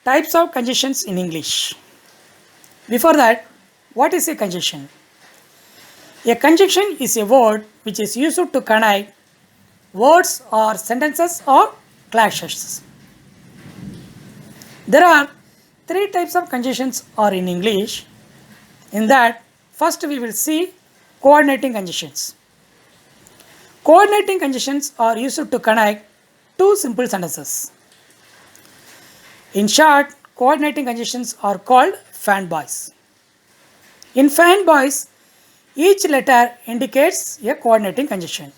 Types of conjunctions in English. Before that, what is a conjunction? A conjunction is a word which is used to connect words or sentences or clashes. There are three types of conjunctions are in English. In that, first we will see coordinating conjunctions. Coordinating conjunctions are used to connect two simple sentences. In short, coordinating conjunctions are called fanboys. In fanboys, each letter indicates a coordinating conjunction.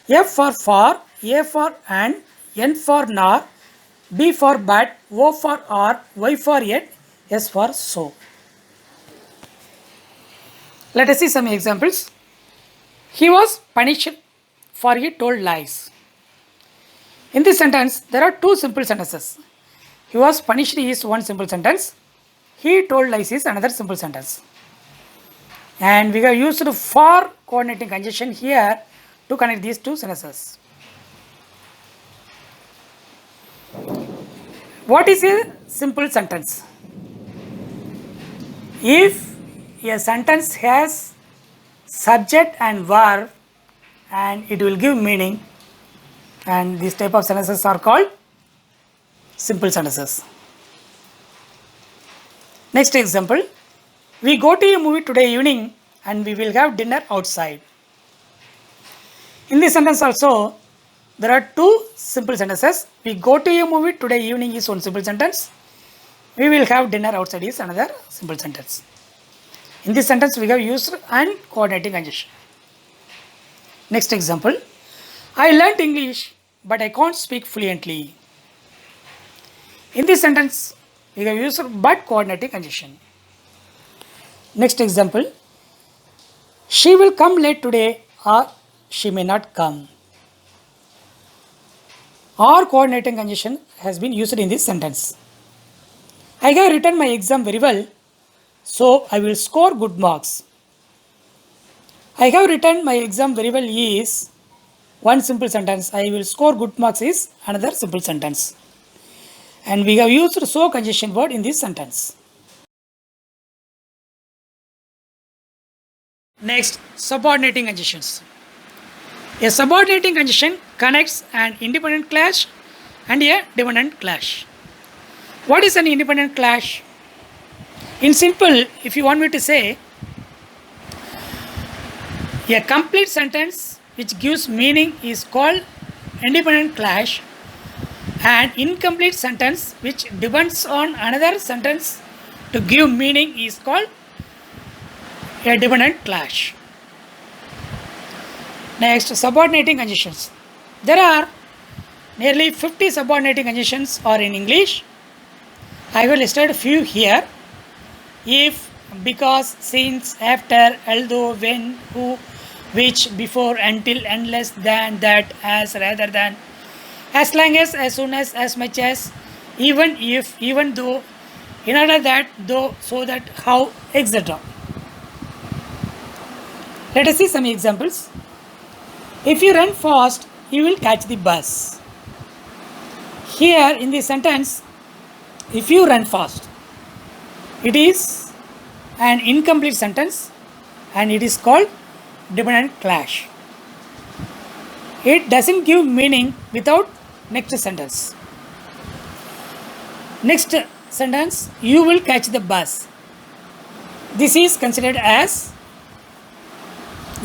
F for, A for and, N for nor, B for but, O for or, Y for yet, S for so. Let us see some examples. He was punished for he told lies. In this sentence, there are two simple sentences. He was punished is one simple sentence. He told lies is another simple sentence. And we have used for coordinating conjunction here to connect these two sentences. What is a simple sentence? If a sentence has subject and verb and it will give meaning, and these type of sentences are called simple sentences. Next example, we go to a movie today evening and we will have dinner outside. In this sentence also, there are two simple sentences. We go to a movie today evening is one simple sentence. We will have dinner outside is another simple sentence. In this sentence, we have used and coordinating conjunction. Next example, I learnt English but I can't speak fluently. In this sentence, we have used but coordinating conjunction. Next example, she will come late today or she may not come. Or coordinating conjunction has been used in this sentence. I have written my exam very well, so I will score good marks. I have written my exam very well is one simple sentence. I will score good marks is another simple sentence. And we have used so conjunction word in this sentence. Next, subordinating conjunctions. A subordinating conjunction connects an independent clause and a dependent clause. What is an independent clause? In simple, if you want me to say, a complete sentence which gives meaning is called independent clause, and incomplete sentence which depends on another sentence to give meaning is called a dependent clause. Next, subordinating conjunctions. There are nearly 50 subordinating conjunctions are in English. I will listed few here. If, because, since, after, although, when, who, which, before, until, unless, than, that, as, rather than, as long as soon as much as, even if, even though, in order that, though, so that, how, etc. Let us see some examples. If you run fast, you will catch the bus. Here in this sentence, if you run fast, it is an incomplete sentence and it is called dependent clause. It doesn't give meaning without next sentence. Next sentence, you will catch the bus. This is considered as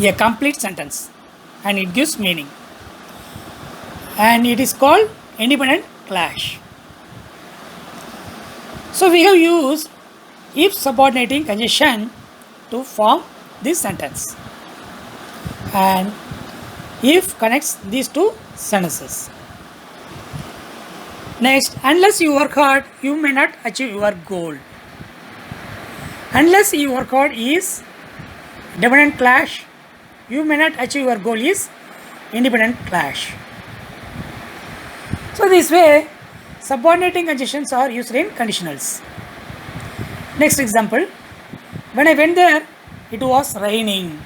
a complete sentence and it gives meaning. And it is called independent clause. So we have used if subordinating conjunction to form this sentence. And if connects these two sentences. Next, unless you work hard, you may not achieve your goal. Unless you work hard is dependent clause. You may not achieve your goal is independent clause. So this way, subordinating conjunctions are used in conditionals. Next example, when I went there, it was raining.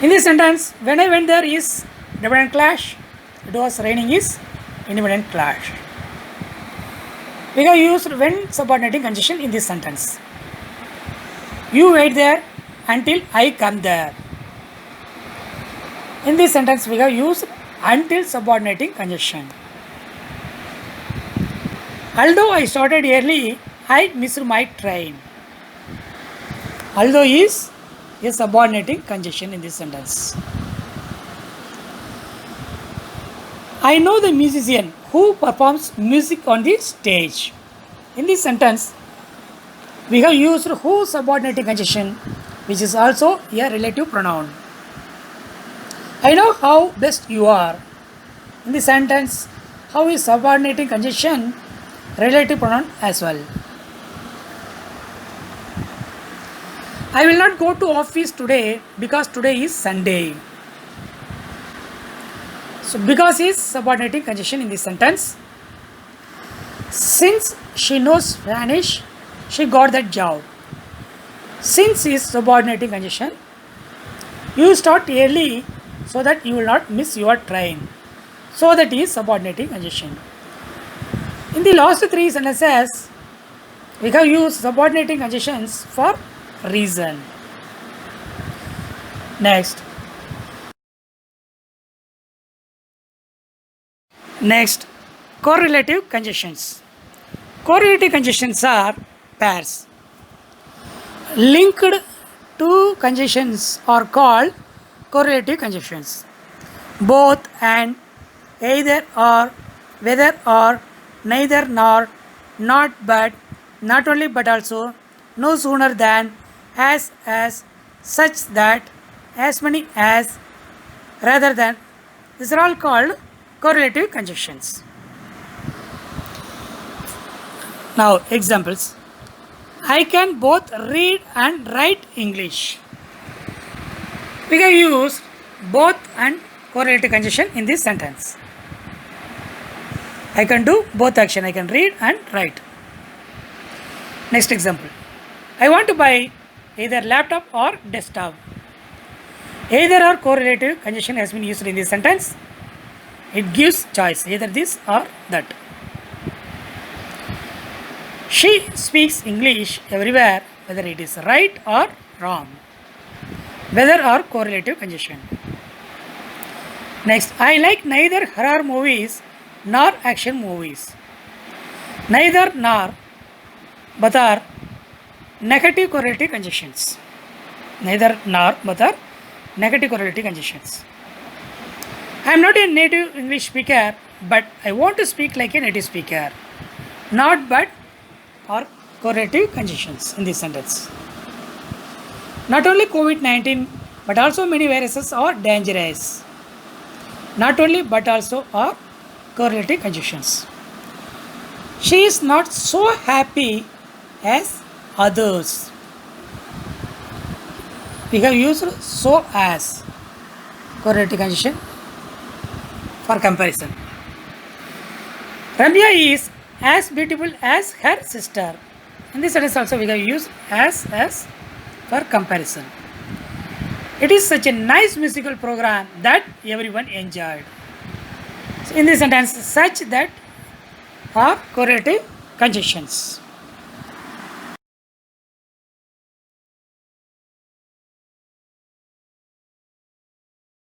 In this sentence, when I went there is dependent clause, it was raining is independent clause. We have used when subordinating conjunction in this sentence. You wait there until I come there. In this sentence, we have used until subordinating conjunction. Although I started early, I missed my train. Although is a subordinating conjunction in this sentence. I know the musician who performs music on the stage. In this sentence, we have used who subordinating conjunction, which is also a relative pronoun. I know how best you are. In this sentence, how is subordinating conjunction relative pronoun as well. I will not go to office today because today is Sunday. So because is subordinating conjunction in this sentence. Since she knows Spanish, she got that job. Since is subordinating conjunction. You start early so that you will not miss your train. So that is subordinating conjunction. In the last three sentences, we have used subordinating conjunctions for reason. Next, correlative conjunctions. Correlative conjunctions are pairs. Linked two conjunctions are called correlative conjunctions. Both and, either or, whether or, neither nor, not but, not only but also, no sooner than, as, such that, as many as, rather than. These are all called correlative conjunctions. Now, examples. I can both read and write English. We can use both and correlative conjunction in this sentence. I can do both action. I can read and write. Next example. I want to buy either laptop or desktop. Either or correlative conjunction has been used in this sentence. It gives choice, either this or that. She speaks English everywhere, whether it is right or wrong. Whether or correlative conjunction. Next, I like neither horror movies nor action movies. Neither nor, but are negative correlative conjunctions. Neither nor, but are negative correlative conjunctions. I am not a native English speaker, but I want to speak like a native speaker. Not but are correlative conjunctions in this sentence. Not only COVID-19, but also many viruses are dangerous. Not only but also are correlative conjunctions. She is not so happy as others. We have used so as correlative conjunction for comparison. Ramya is as beautiful as her sister. In this sentence also we have used as for comparison. It is such a nice musical program that everyone enjoyed. So in this sentence, such that are correlative conjunctions.